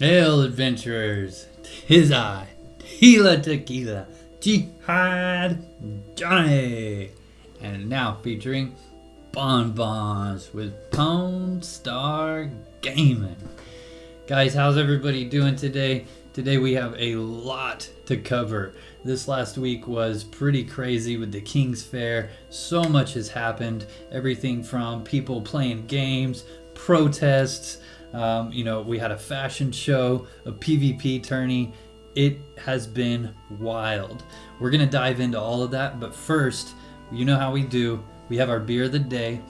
Hail, adventurers! 'Tis I, Tila Tequila, Jihad Johnny! And now featuring Bonbons with Pwn Star Gaming. Guys, how's everybody doing today? Today we have a lot to cover. This last week was pretty crazy with the King's Fair. So much has happened. Everything from people playing games, protests, we had a fashion show, a PvP tourney. It has been wild. We're going to dive into all of that, but first, you know how we do. We have our beer of the day.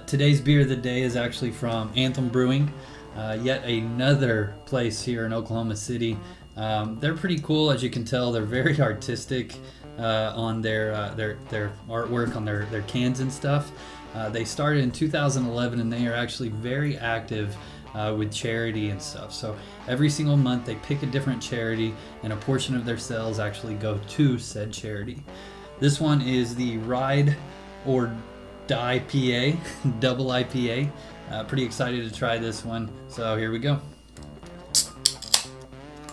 Today's beer of the day is actually from Anthem Brewing, yet another place here in Oklahoma City. They're pretty cool, as you can tell. They're very artistic on their artwork on their cans and stuff. They started in 2011, and they are actually very active with charity and stuff. So every single month they pick a different charity, and a portion of their sales actually go to said charity. This one is the Ride or Die PA, double IPA. Pretty excited to try this one. So here we go.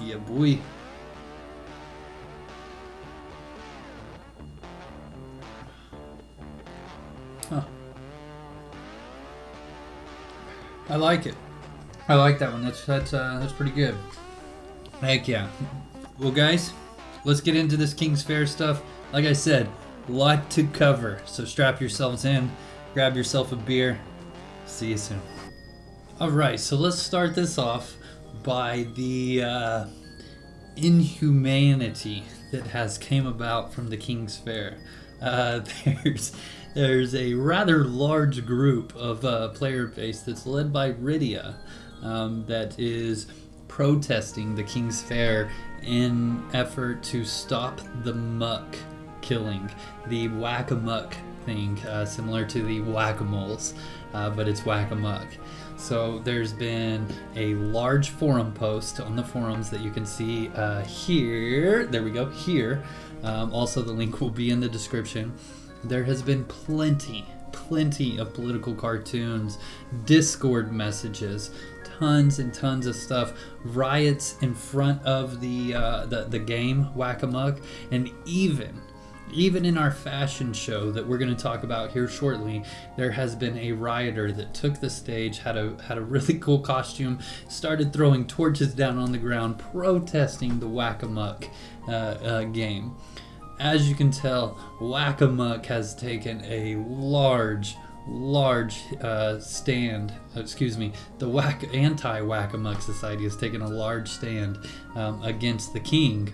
Yeah, boy. Huh. I like it. I like that one. That's pretty good. Heck yeah. Well, guys, let's get into this King's Fair stuff. Like I said, a lot to cover. So strap yourselves in, grab yourself a beer. See you soon. All right, so let's start this off by the Inhumanity that has came about from the King's Fair. There's a rather large group of player base that's led by Rydia that is protesting the King's Fair in effort to stop the muck killing, the whack-a-muck thing, similar to the whack-a-moles, but it's whack-a-muck. So there's been a large forum post on the forums that you can see here. There we go, here. Also, the link will be in the description. There has been plenty of political cartoons, Discord messages, tons and tons of stuff, riots in front of the game Whack-A-Muck, and even in our fashion show that we're going to talk about here shortly, there has been a rioter that took the stage, had a really cool costume, started throwing torches down on the ground, protesting the Whack-A-Muck game. As you can tell, Whack-A-Muck has taken a large stand. The anti-Whack-A-Muck Society has taken a large stand against the king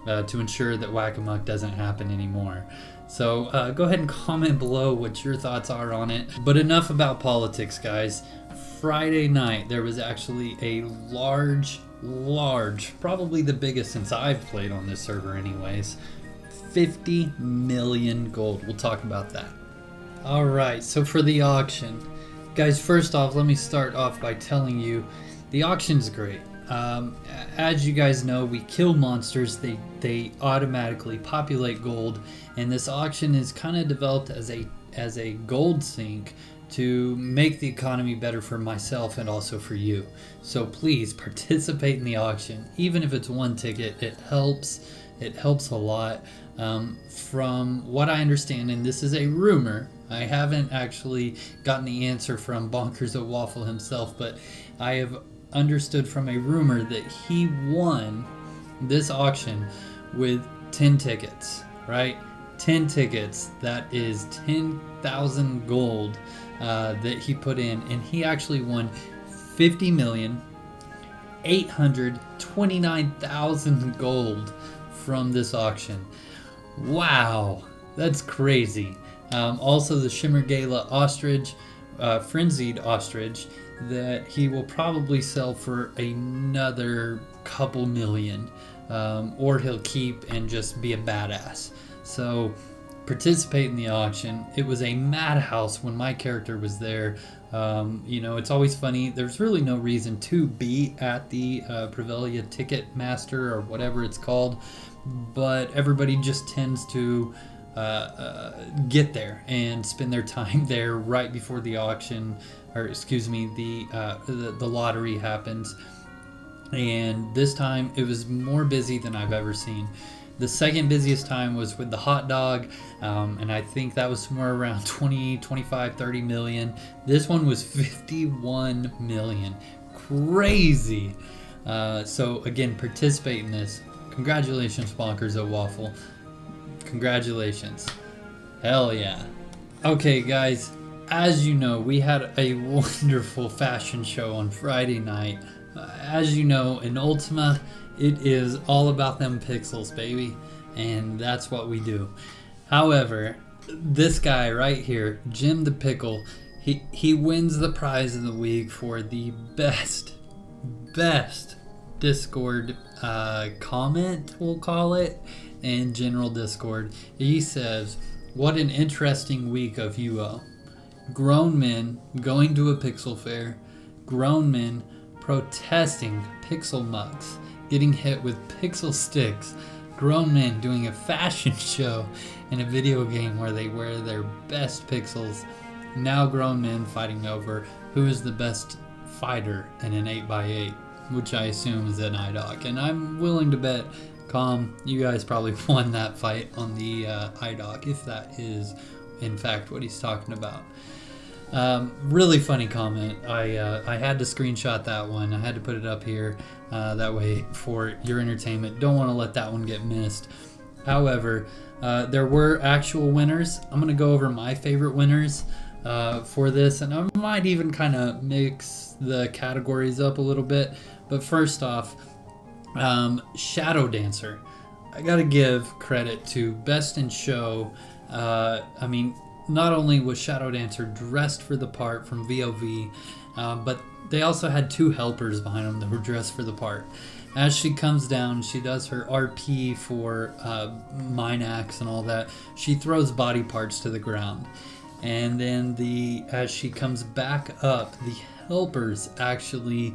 to ensure that Whack-A-Muck doesn't happen anymore. So go ahead and comment below what your thoughts are on it. But enough about politics, guys. Friday night, there was actually a large, probably the biggest since I've played on this server anyways, 50 million gold. We'll talk about that. Alright, so for the auction, guys, first off, let me start off by telling you the auction's great. As you guys know, we kill monsters, they automatically populate gold, and this auction is kind of developed as a gold sink to make the economy better for myself and also for you. So please participate in the auction. Even if it's one ticket, it helps a lot. From what I understand, and this is a rumor, I haven't actually gotten the answer from Bonkers at Waffle himself, but I have understood from a rumor that he won this auction with 10 tickets, right? 10 tickets, that is 10,000 gold that he put in, and he actually won 50,829,000 gold from this auction. Wow, that's crazy. Also, the Shimmer Gala ostrich, frenzied ostrich, that he will probably sell for another couple million, or he'll keep and just be a badass. So participate in the auction. It was a madhouse when my character was there. It's always funny. There's really no reason to be at the Prevelia Ticketmaster or whatever it's called, but everybody just tends to get there and spend their time there right before the auction, or excuse me, the lottery happens. And this time it was more busy than I've ever seen. The second busiest time was with the hot dog, and I think that was somewhere around 20, 25, 30 million. This one was 51 million. Crazy. So again, participate in this. Congratulations, Bonkers at Waffle. Congratulations. Hell yeah. Okay, guys, as you know, we had a wonderful fashion show on Friday night. As you know, in Ultima, it is all about them pixels, baby, and that's what we do. However, this guy right here, Jim the Pickle, he wins the prize of the week for the best Discord comment, we'll call it, in general Discord. He says, "What an interesting week of UO. Grown men going to a pixel fair, grown men protesting pixel mugs, getting hit with pixel sticks, grown men doing a fashion show in a video game where they wear their best pixels, now grown men fighting over who is the best fighter in an 8x8, which I assume is an IDOC. And I'm willing to bet, Calm, you guys probably won that fight on the IDOC, if that is in fact what he's talking about. Really funny comment. I had to screenshot that one. I had to put it up here that way for your entertainment. Don't want to let that one get missed. However, there were actual winners. I'm going to go over my favorite winners for this, and I might even kind of mix the categories up a little bit. But first off, Shadow Dancer. I got to give credit to Best in Show. I mean, not only was Shadow Dancer dressed for the part from VOV, but they also had two helpers behind them that were dressed for the part. As she comes down, she does her RP for Mine Axe and all that. She throws body parts to the ground. And then as she comes back up, the helpers actually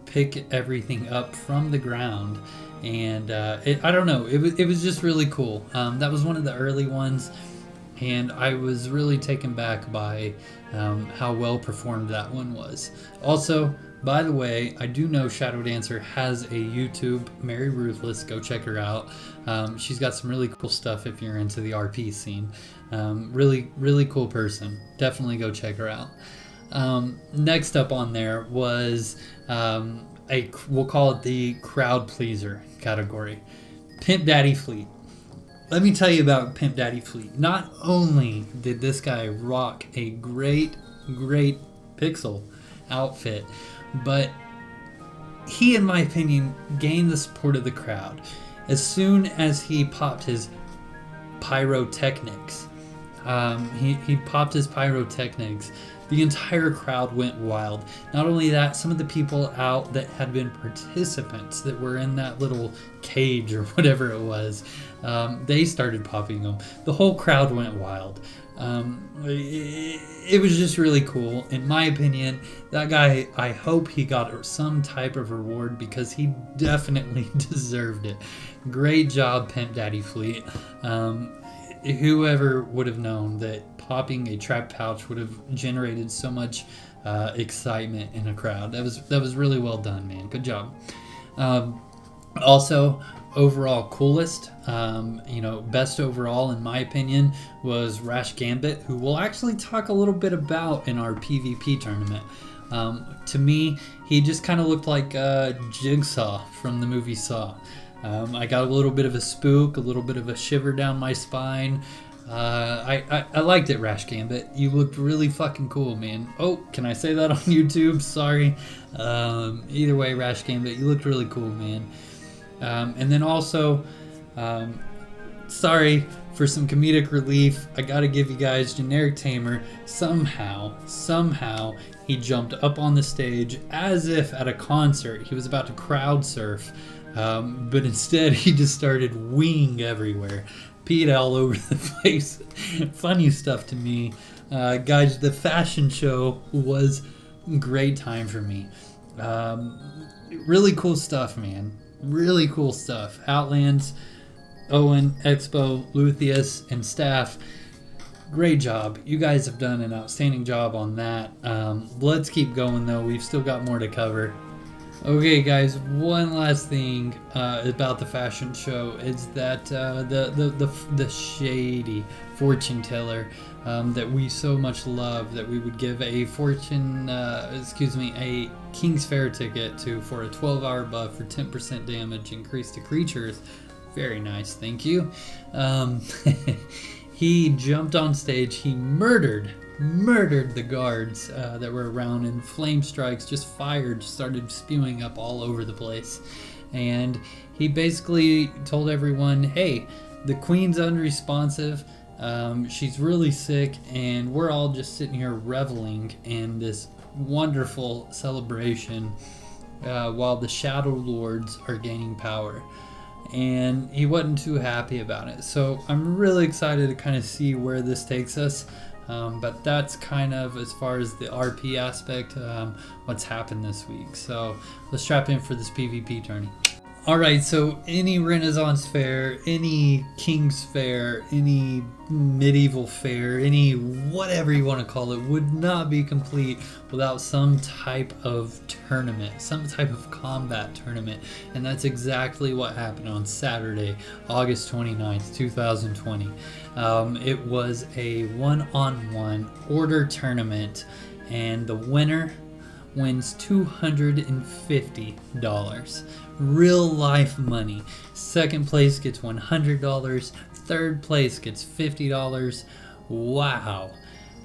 pick everything up from the ground. And I don't know, it was just really cool. That was one of the early ones. And I was really taken back by how well performed that one was. Also, by the way, I do know Shadow Dancer has a YouTube, Mary Ruthless. Go check her out. She's got some really cool stuff if you're into the RP scene. Really, really cool person. Definitely go check her out. Next up on there was we'll call it the crowd pleaser category. Pimp Daddy Fleet. Let me tell you about Pimp Daddy Fleet. Not only did this guy rock a great pixel outfit, but he, in my opinion, gained the support of the crowd. As soon as he popped his pyrotechnics, he popped his pyrotechnics, the entire crowd went wild. Not only that, some of the people out that had been participants that were in that little cage or whatever it was, they started popping them. The whole crowd went wild. It was just really cool. In my opinion, that guy, I hope he got some type of reward because he definitely deserved it. Great job, Pimp Daddy Fleet. Whoever would have known that popping a trap pouch would have generated so much excitement in a crowd. That was really well done, man. Good job. Also, overall coolest, best overall in my opinion was Rash Gambit, who we'll actually talk a little bit about in our PvP tournament. To me, he just kind of looked like Jigsaw from the movie Saw. I got a little bit of a spook, a little bit of a shiver down my spine. I liked it, Rash Gambit. You looked really fucking cool, man. Oh, can I say that on YouTube? Sorry. Either way, Rash Gambit, you looked really cool, man. And then also, sorry for some comedic relief, I gotta give you guys Generic Tamer. Somehow, he jumped up on the stage as if at a concert he was about to crowd surf. But instead he just started winging everywhere. Peed all over the place. Funny stuff to me. Guys, the fashion show was a great time for me. Really cool stuff, man. Really cool stuff. Outlands, Owen, Expo, Lutheus, and staff. Great job. You guys have done an outstanding job on that. Let's keep going, though. We've still got more to cover. Okay, guys. One last thing about the fashion show is that the shady fortune teller that we so much love that we would give a a King's Fair ticket to for a 12-hour buff for 10% damage increase to creatures. Very nice, thank you. He jumped on stage. He murdered the guards that were around, and flame strikes just started spewing up all over the place. And he basically told everyone, hey, the queen's unresponsive, she's really sick, and we're all just sitting here reveling in this wonderful celebration while the Shadow Lords are gaining power. And he wasn't too happy about it. So I'm really excited to kind of see where this takes us. But that's kind of, as far as the RP aspect, what's happened this week. So let's strap in for this PvP tourney. Alright, so any Renaissance fair, any King's Fair, any medieval fair, any whatever you want to call it, would not be complete without some type of tournament, some type of combat tournament. And that's exactly what happened on Saturday, August 29th, 2020. It was a one-on-one order tournament, and the winner wins $250. Real life money. Second place gets $100. Third place gets $50. Wow.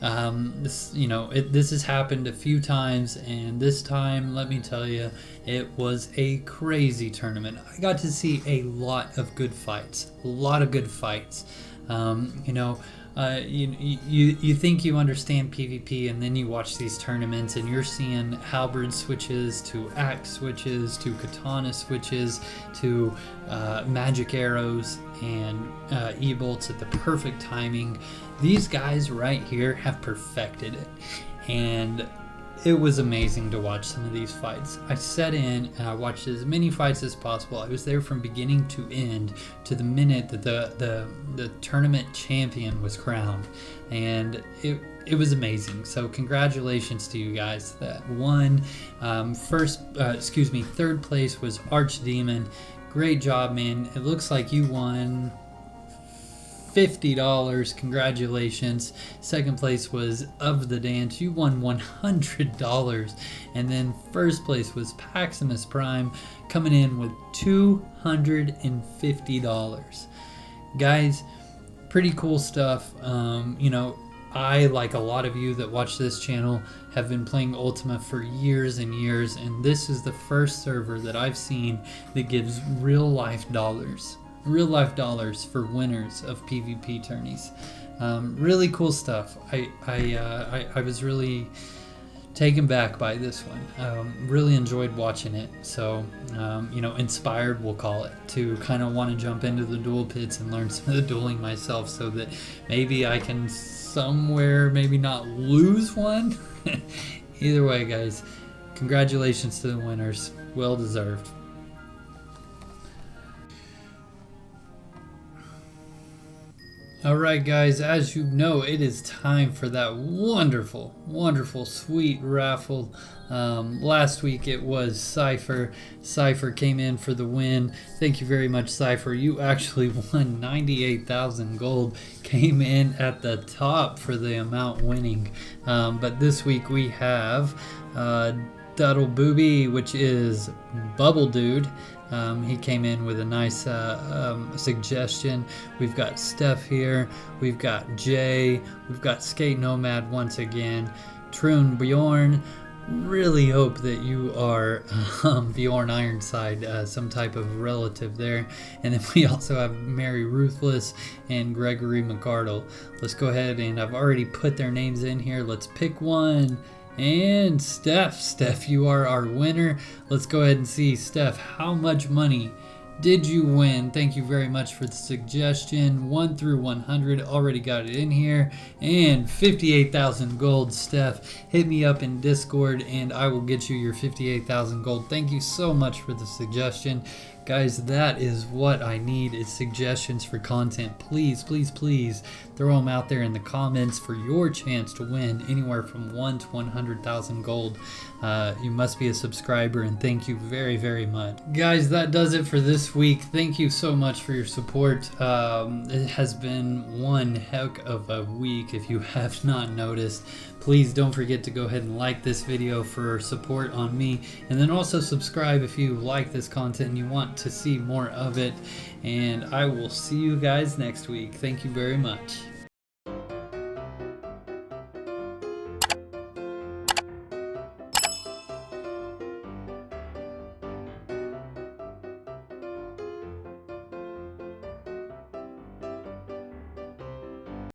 This has happened a few times, and this time, let me tell you, it was a crazy tournament. I got to see a lot of good fights. You think you understand PvP, and then you watch these tournaments and you're seeing halberd switches to axe switches to katana switches to magic arrows and e-bolts at the perfect timing. These guys right here have perfected it, and it was amazing to watch some of these fights. I sat in and I watched as many fights as possible. I was there from beginning to end, to the minute that the tournament champion was crowned, and it was amazing. So congratulations to you guys that won. Third place was Archdemon. Great job, man. It looks like you won $50. Congratulations. Second place was Of the Dance. You won $100. And then first place was Paximus Prime, coming in with $250. Guys, pretty cool stuff. I, like a lot of you that watch this channel, have been playing Ultima for years and years, and this is the first server that I've seen that gives real life dollars for winners of PvP tourneys. Really cool stuff. I was really taken back by this one. Really enjoyed watching it. So, inspired, we'll call it, to kind of want to jump into the duel pits and learn some of the dueling myself, so that maybe I can somewhere maybe not lose one. Either way, guys, congratulations to the winners. Well deserved. Alright, guys, as you know, it is time for that wonderful, sweet raffle. Last week it was Cypher. Cypher came in for the win. Thank you very much, Cypher. You actually won 98,000 gold. Came in at the top for the amount winning. But this week we have Duddle Booby, which is Bubble Dude. He came in with a nice suggestion. We've got Steph here. We've got Jay. We've got Skate Nomad once again. Troon Bjorn. Really hope that you are Bjorn Ironside, some type of relative there. And then we also have Mary Ruthless and Gregory McArdle. Let's go ahead, and I've already put their names in here. Let's pick one. And Steph, you are our winner. Let's go ahead and see, Steph, how much money did you win? Thank you very much for the suggestion. 1 through 100, already got it in here. And 58,000 gold, Steph. Hit me up in Discord and I will get you your 58,000 gold. Thank you so much for the suggestion. Guys, that is what I need, is suggestions for content. Please, please, please throw them out there in the comments for your chance to win anywhere from 1 to 100,000 gold. You must be a subscriber, and thank you very, very much. Guys, that does it for this week. Thank you so much for your support. It has been one heck of a week. If you have not noticed, please don't forget to go ahead and like this video for support on me, and then also subscribe if you like this content and you want to see more of it. And I will see you guys next week. Thank you very much.